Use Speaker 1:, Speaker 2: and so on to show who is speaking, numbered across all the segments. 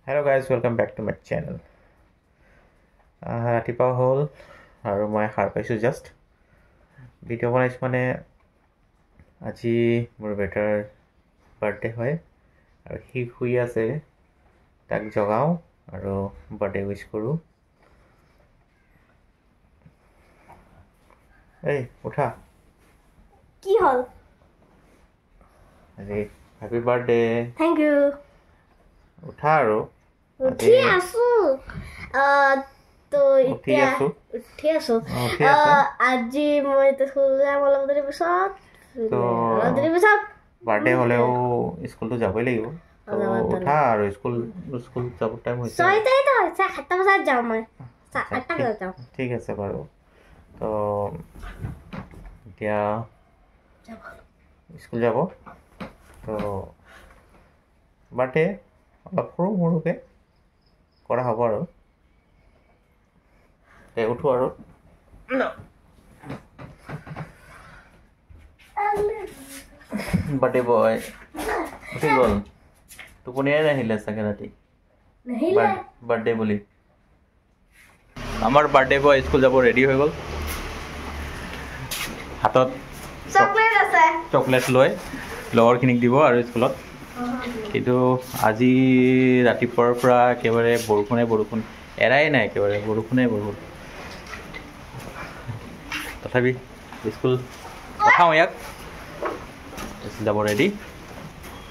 Speaker 1: Hello guys, welcome back to my channel. Ratipa hol aru moi har paisu just video banaisu mane aji mor betar birthday hoy aru hi hui ase tak jogao aru birthday wish koru. Hey, utha
Speaker 2: ki hol?
Speaker 1: Happy birthday.
Speaker 2: Thank you.
Speaker 1: Utha aru
Speaker 2: উঠি আছো তো এতিয়া উঠি আছো আজি মই তো school যাম অলপ দেৰি পিছত
Speaker 1: বাৰ্থডে হলেও স্কুলটো যাবই লাগিব উঠা আৰু স্কুল যাব টাইম হৈছে
Speaker 2: 6টাই তো 7টা বজাত যাম মই 8টা বজাত যাম
Speaker 1: ঠিক আছে বাৰু তো এতিয়া স্কুল যাব তো বাৰ্থডে অলপ সৰু সৰুকে কৰা হ'ব আৰু উঠো আৰু বাৰ্থডে বয় উঠি গ'ল টোপনিয়াই নাহিলে চাগে ৰাতি বাৰ্থডে বুলি আমাৰ বাৰ্থডে বয় স্কুল যাব ৰেডি হৈ গ'ল হাতত চকলেট লৈ লগৰখিনিক দিব আৰু স্কুলত কিন্তু আজি ৰাতিপুৱাৰ পৰা একেবাৰে বৰষুণ এৰাই নাই একেবাৰে বৰষুণ তথাপি স্কুল পঠাওঁ ইয়াক যাব ৰেডি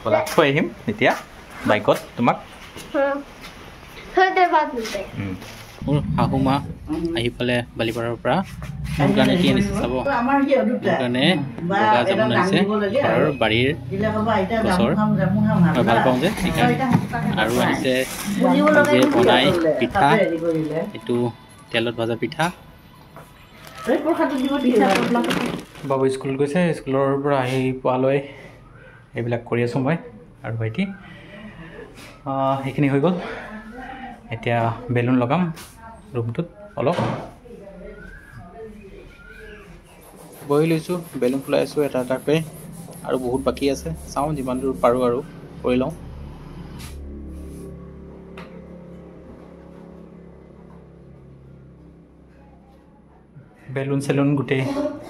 Speaker 1: ব'লা থৈ আহিম এতিয়া বাইকত তোমাক মোৰ শাহু মা আহি পালে বালিপাৰাৰ পৰা মোৰ কাৰণে কি আনিছে চাব মোৰ কাৰণে বগা জামুন আনিছে ঘৰৰ বাৰীৰ গছৰ মই ভাল পাওঁ যে সেইকাৰণে আৰু আনিছে যে বনাই পিঠা এইটো তেলত ভাজা পিঠা বাবু স্কুল গৈছে স্কুলৰ পৰা আহি পোৱালৈ এইবিলাক কৰি আছোঁ মই আৰু ভাইটি সেইখিনি হৈ গ'ল এতিয়া বেলুন লগাম ৰুমটোত অলপ বহি লৈছোঁ বেলুন ফুলাই আছোঁ এটা এটাকৈ আৰু বহুত বাকী আছে চাওঁ যিমান দূৰ পাৰোঁ আৰু কৰি লওঁ বেলুন চেলুন গোটেই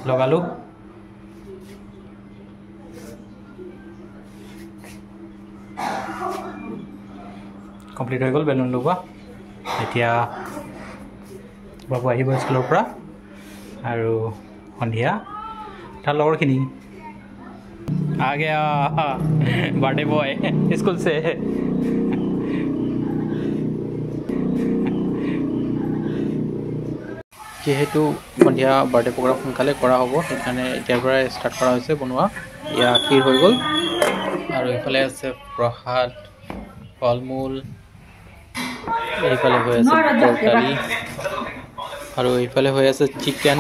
Speaker 1: লগালোঁ কমপ্লিট হৈ গ'ল বেলুন লগোৱা এতিয়া বাবু আহিব স্কুলৰ পৰা আৰু সন্ধিয়া তাৰ লগৰখিনি आ गया बर्थडे बॉय स्कूल से যেহেতু সন্ধিয়া বাৰ্থডে প্ৰগ্ৰাম সোনকালে কৰা হ'ব সেইকাৰণে এতিয়াৰ পৰাই ষ্টাৰ্ট কৰা হৈছে বনোৱা এয়া ক্ষীৰ হৈ গ'ল আৰু এইফালে আছে প্ৰসাদ ফল মূল এইফালে হৈ আছে তৰকাৰী আৰু এইফালে হৈ আছে চিকেন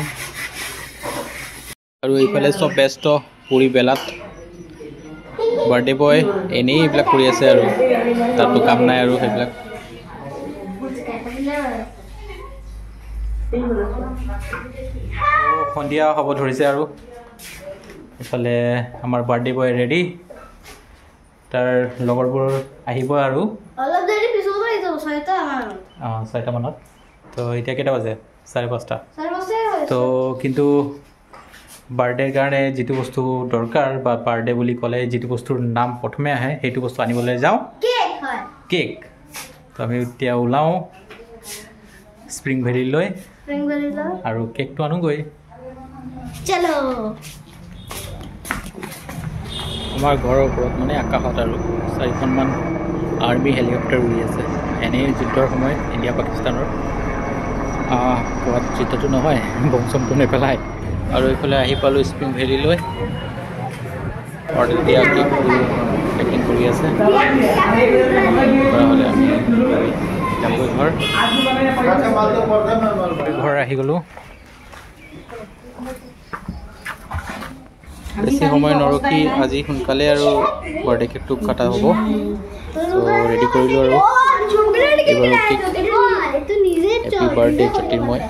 Speaker 1: আৰু এইফালে চব ব্যস্ত পুৰি বেলাত বাৰ্থডে বয় এনেই এইবিলাক কৰি আছে আৰু তাতো কাম নাই আৰু সেইবিলাক সন্ধিয়া হ'ব ধৰিছে আৰু এইফালে আমাৰ বাৰ্থডে বয় ৰেডি তাৰ লগৰবোৰ আহিব আৰু
Speaker 2: অলপ দেৰি পিছত হৈ যাব 6টা
Speaker 1: মানত তো এতিয়া কেইটা বাজে 5:30 তো কিন্তু বাৰ্থডেৰ কাৰণে যিটো বস্তু দৰকাৰ বা বাৰ্থডে বুলি ক'লে যিটো বস্তুৰ নাম প্ৰথমে আহে সেইটো বস্তু আনিবলৈ যাওঁ কেক তো আমি এতিয়া ওলাওঁ স্প্ৰিং ভেলি লৈ আৰু কেকটো আনোগৈ
Speaker 2: চলো
Speaker 1: আমাৰ ঘৰৰ ওপৰত মানে আকাশত আৰু 4খনমান আৰ্মি হেলিকপ্টাৰ উৰি আছে এনেই যুদ্ধৰ সময়ত ইণ্ডিয়া পাকিস্তানৰ ক'ৰবাত যুদ্ধটো নহয় বম চমটো নেপেলায় আৰু এইফালে আহি পালোঁ স্প্ৰিং ভেলিলৈ অৰ্ডাৰ দিয়া কেকটো পেকিং কৰি আছে হ'লে আমি যামগৈ ঘৰ আহি গ'লোঁ বেছি সময় নৰখি আজি সোনকালে আৰু বাৰ্থডে কেকটো কটা হ'ব তো ৰেডি কৰিলোঁ আৰু এইবাৰ cake happy birthday Jyotirmoy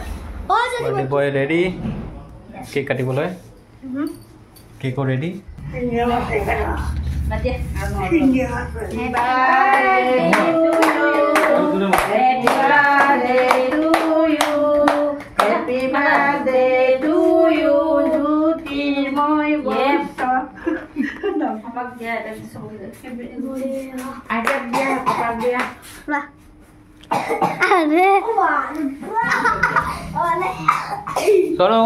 Speaker 1: birthday boy ready cake কাটিবলৈ কেকো ready Happy birthday to you. চলো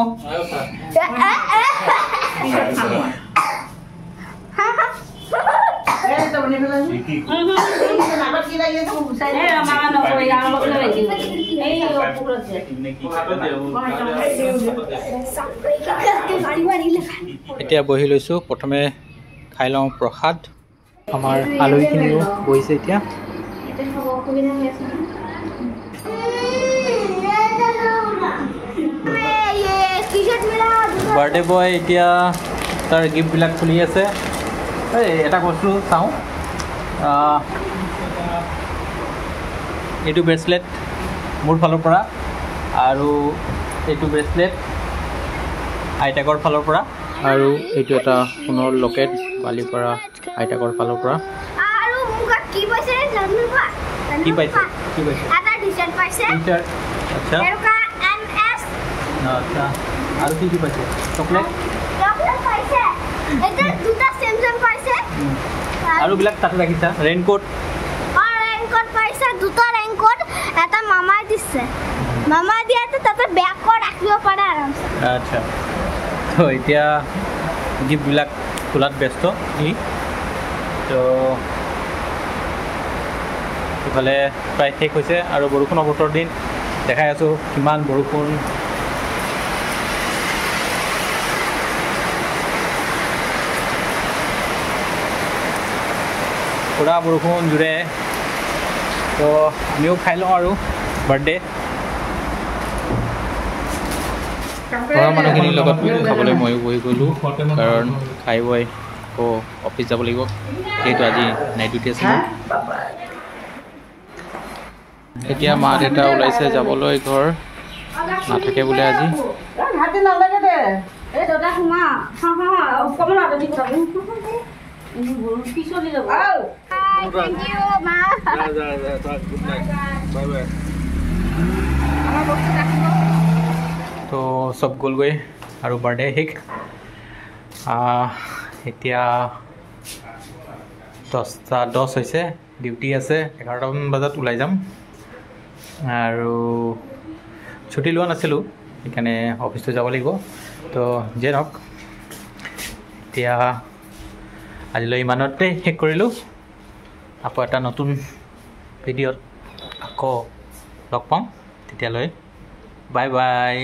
Speaker 1: এতিয়া বহি লৈছোঁ প্ৰথমে খাই লওঁ প্ৰসাদ আমাৰ আলহীখিনিও বহিছে এতিয়া বাৰ্থডে বয় এতিয়া তাৰ গিফ্টবিলাক খুলি আছে এই এটা বস্তু চাওঁ এইটো ব্ৰেচলেট মোৰ ফালৰ পৰা আৰু এইটো ব্ৰেচলেট আইতাকৰ ফালৰ পৰা আৰু এইটো এটা সোণৰ লকেট বালিৰ পৰা আইতাকৰ ফালৰ পৰা কি পাইছে
Speaker 2: এটা টি-শাৰ্ট পাইছে
Speaker 1: আচ্ছা
Speaker 2: MS
Speaker 1: আচ্ছা আৰু কি পাইছে চকলেট
Speaker 2: পাইছে এটা দুটা স্যামসাং পাইছে
Speaker 1: আৰু বিলাক তাতে ৰাখিছা ৰেইনকোট
Speaker 2: পাইছে দুটা ৰেইনকোট এটা মামাই দিছে মামা দিয়াতে তাতে ব্যাগ কৰি ৰাখিব পাৰে আৰামছে
Speaker 1: আচ্ছা তো এতিয়া গিফ্টবিলাক খোলাত ব্যস্ত তো ইফালে প্ৰায় শেষ হৈছে আৰু বৰষুণৰ বতৰ দিন দেখাই আছোঁ কিমান বৰষুণ পুৰা বৰষুণ জোৰে তো আমিও খাই লওঁ আৰু বাৰ্থডে ঘৰৰ মানুহখিনিৰ লগত খাবলৈ ময়ো বহি গ'লোঁ কাৰণ খাই বৈ আকৌ অফিচ যাব লাগিব যিহেতু আজি নাইট ডিউটি আছিলোঁ এতিয়া মা দেউতা ওলাইছে যাবলৈ ঘৰ নাথাকে বোলে আজি তো চব গ'লগৈ আৰু বাৰ্থডে শেষ এতিয়া 10:10 হৈছে ডিউটি আছে 11টামান বজাত ওলাই যাম আৰু ছুটি লোৱা নাছিলোঁ সেইকাৰণে অফিচটো যাব লাগিব তো যিয়ে নহওক এতিয়া আজিলৈ ইমানতে শেষ কৰিলোঁ আকৌ এটা নতুন ভিডিঅ'ত আকৌ লগ পাম তেতিয়ালৈ বাই বাই